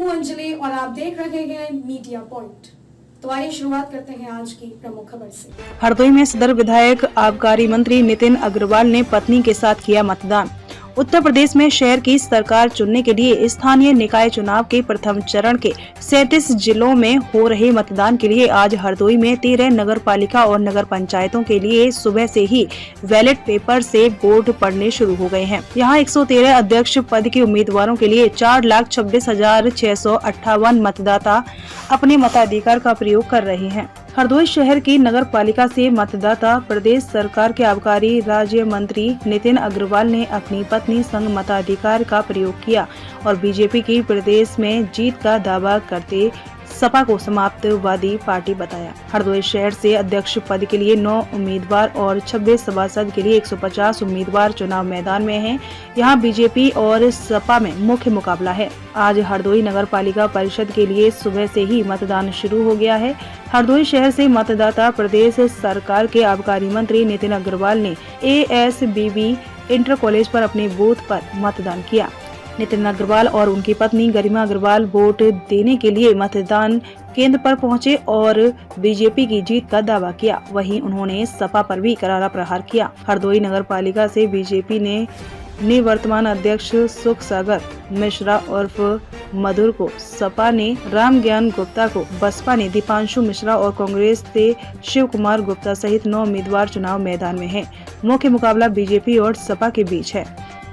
हूं अंजलि और आप देख रहे हैं मीडिया पॉइंट। तो आइए शुरुआत करते हैं आज की प्रमुख खबर से। हरदोई में सदर विधायक आबकारी मंत्री नितिन अग्रवाल ने पत्नी के साथ किया मतदान। उत्तर प्रदेश में शहर की सरकार चुनने के लिए स्थानीय निकाय चुनाव के प्रथम चरण के 37 जिलों में हो रहे मतदान के लिए आज हरदोई में 13 नगर पालिका और नगर पंचायतों के लिए सुबह से ही बैलेट पेपर से वोट पड़ने शुरू हो गए हैं। यहाँ 113 अध्यक्ष पद के उम्मीदवारों के लिए 4,26,658 मतदाता अपने मताधिकार का प्रयोग कर रहे हैं। हरदोई शहर की नगर पालिका से मतदाता प्रदेश सरकार के आबकारी राज्य मंत्री नितिन अग्रवाल ने अपनी पत्नी संग मताधिकार का प्रयोग किया और बीजेपी की प्रदेश में जीत का दावा करते सपा को समाप्तवादी पार्टी बताया। हरदोई शहर से अध्यक्ष पद के लिए 9 उम्मीदवार और 26 सभासद के लिए 150 उम्मीदवार चुनाव मैदान में हैं। यहां बीजेपी और सपा में मुख्य मुकाबला है। आज हरदोई नगर पालिका परिषद के लिए सुबह से ही मतदान शुरू हो गया है। हरदोई शहर से मतदाता प्रदेश सरकार के आबकारी मंत्री नितिन अग्रवाल ने ASBB इंटर कॉलेज पर अपने बूथ पर मतदान किया। नितिन अग्रवाल और उनकी पत्नी गरिमा अग्रवाल वोट देने के लिए मतदान केंद्र पर पहुंचे और बीजेपी की जीत का दावा किया। वहीं उन्होंने सपा पर भी करारा प्रहार किया। हरदोई नगर पालिका से बीजेपी ने निवर्तमान अध्यक्ष सुख सागर मिश्रा उर्फ मधुर को, सपा ने राम ज्ञान गुप्ता को, बसपा ने दीपांशु मिश्रा और कांग्रेस से शिव कुमार गुप्ता सहित 9 उम्मीदवार चुनाव मैदान में हैं। मुख्य मुकाबला बीजेपी और सपा के बीच है।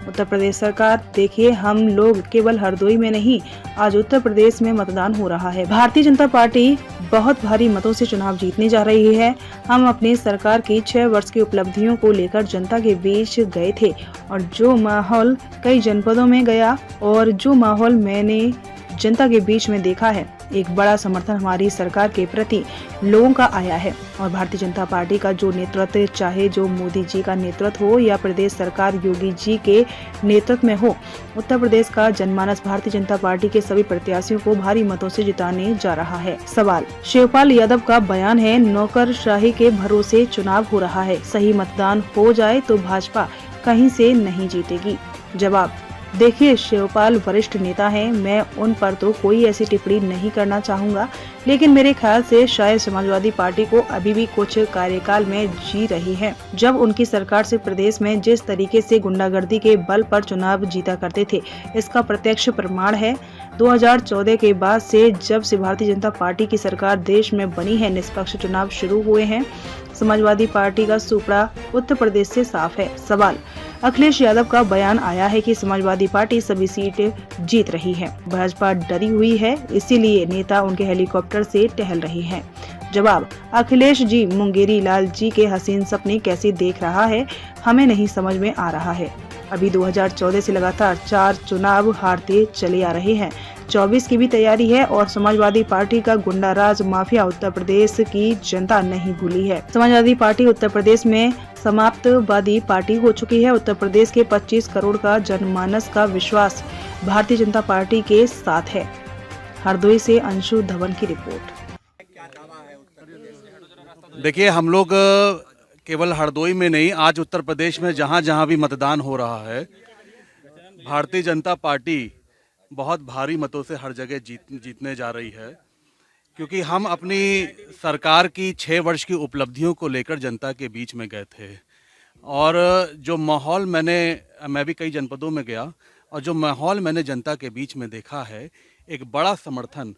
उत्तर प्रदेश सरकार देखिए, हम लोग केवल हरदोई में नहीं, आज उत्तर प्रदेश में मतदान हो रहा है। भारतीय जनता पार्टी बहुत भारी मतों से चुनाव जीतने जा रही है। हम अपनी सरकार की 6 वर्ष की उपलब्धियों को लेकर जनता के बीच गए थे और जो माहौल कई जनपदों में गया और जो माहौल मैंने जनता के बीच में देखा है, एक बड़ा समर्थन हमारी सरकार के प्रति लोगों का आया है। और भारतीय जनता पार्टी का जो नेतृत्व, चाहे जो मोदी जी का नेतृत्व हो या प्रदेश सरकार योगी जी के नेतृत्व में हो, उत्तर प्रदेश का जनमानस भारतीय जनता पार्टी के सभी प्रत्याशियों को भारी मतों से जिताने जा रहा है। सवाल, शिवपाल यादव का बयान है, नौकरशाही के भरोसे चुनाव हो रहा है, सही मतदान हो जाए तो भाजपा कहीं से नहीं जीतेगी। जवाब, देखिए, शिवपाल वरिष्ठ नेता हैं, मैं उन पर तो कोई ऐसी टिप्पणी नहीं करना चाहूंगा, लेकिन मेरे ख्याल से शायद समाजवादी पार्टी को अभी भी कुछ कार्यकाल में जी रही है। जब उनकी सरकार से प्रदेश में जिस तरीके से गुंडागर्दी के बल पर चुनाव जीता करते थे, इसका प्रत्यक्ष प्रमाण है। 2014 के बाद से जब से भारतीय जनता पार्टी की सरकार देश में बनी है, निष्पक्ष चुनाव शुरू हुए हैं। समाजवादी पार्टी का सुपड़ा उत्तर प्रदेश से साफ है। सवाल, अखिलेश यादव का बयान आया है कि समाजवादी पार्टी सभी सीटें जीत रही है, भाजपा डरी हुई है, इसीलिए नेता उनके हेलीकॉप्टर से टहल रही हैं। जवाब, अखिलेश जी मुंगेरी लाल जी के हसीन सपने कैसे देख रहा है, हमें नहीं समझ में आ रहा है। अभी 2014 से लगातार 4 चुनाव हारते चले आ रहे हैं, 24 की भी तैयारी है और समाजवादी पार्टी का गुंडाराज माफिया उत्तर प्रदेश की जनता नहीं भूली है। समाजवादी पार्टी उत्तर प्रदेश में समाप्तवादी पार्टी हो चुकी है। उत्तर प्रदेश के 25 करोड़ का जनमानस का विश्वास भारतीय जनता पार्टी के साथ है। हरदोई से अंशु धवन की रिपोर्ट। देखिए, हम लोग केवल हरदोई में नहीं, आज उत्तर प्रदेश में जहां जहां भी मतदान हो रहा है, भारतीय जनता पार्टी बहुत भारी मतों से हर जगह जीतने जा रही है, क्योंकि हम अपनी सरकार की 6 वर्ष की उपलब्धियों को लेकर जनता के बीच में गए थे। और जो माहौल मैं भी कई जनपदों में गया और जो माहौल मैंने जनता के बीच में देखा है, एक बड़ा समर्थन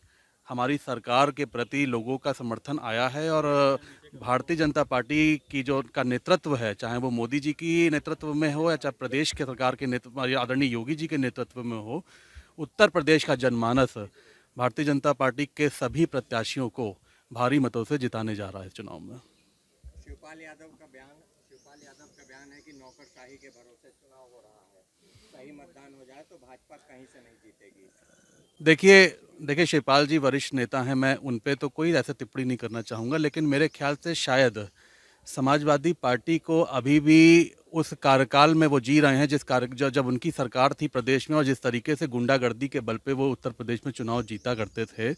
हमारी सरकार के प्रति लोगों का समर्थन आया है। और भारतीय जनता पार्टी की जो का नेतृत्व है, चाहे वो मोदी जी की नेतृत्व में हो या चाहे प्रदेश के सरकार के नेतृत्व आदरणीय योगी जी के नेतृत्व में हो, उत्तर प्रदेश का जनमानस भारतीय जनता पार्टी के सभी प्रत्याशियों को भारी मतों से जिताने जा रहा है चुनाव में। शिवपाल यादव का बयान है कि नौकरशाही के भरोसे चुनाव हो रहा है, सही मतदान हो जाए तो भाजपा कहीं से नहीं जीतेगी। देखिए, शिवपाल जी वरिष्ठ नेता हैं, मैं उन पे तो कोई ऐसा टिप्पणी नहीं करना चाहूँगा, लेकिन मेरे ख्याल से शायद समाजवादी पार्टी को अभी भी उस कार्यकाल में वो जी रहे हैं जब उनकी सरकार थी प्रदेश में, और जिस तरीके से गुंडागर्दी के बल पे वो उत्तर प्रदेश में चुनाव जीता करते थे।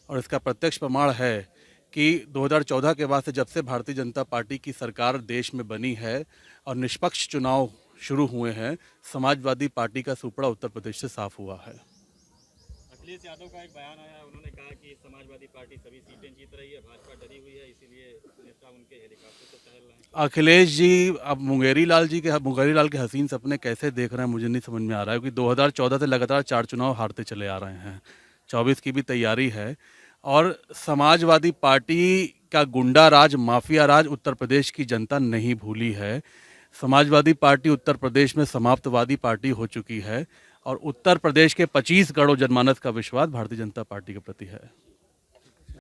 और इसका प्रत्यक्ष प्रमाण है कि 2014 के बाद से जब से भारतीय जनता पार्टी की सरकार देश में बनी है और निष्पक्ष चुनाव शुरू हुए हैं, समाजवादी पार्टी का सुपड़ा उत्तर प्रदेश से साफ हुआ है। अखिलेश यादव का एक बयान आया, उन्होंने कहा कि समाजवादी पार्टी सभी सीटें जीत रही है, भाजपा डरी हुई है, इसीलिए नेता उनके हेलीकॉप्टर से टहल रहे हैं। अखिलेश जी अब मुंगेरी लाल के हसीन सपने कैसे देख रहे हैं मुझे नहीं समझ में आ रहा है, क्योंकि 2014 से लगातार 4 चुनाव हारते चले आ रहे हैं, 24 की भी तैयारी है। और समाजवादी पार्टी का गुंडा राज, माफिया राज उत्तर प्रदेश की जनता नहीं भूली है। समाजवादी पार्टी उत्तर प्रदेश में समाप्तवादी पार्टी हो चुकी है और उत्तर प्रदेश के 25 करोड़ जनमानस का विश्वास भारतीय जनता पार्टी के प्रति है।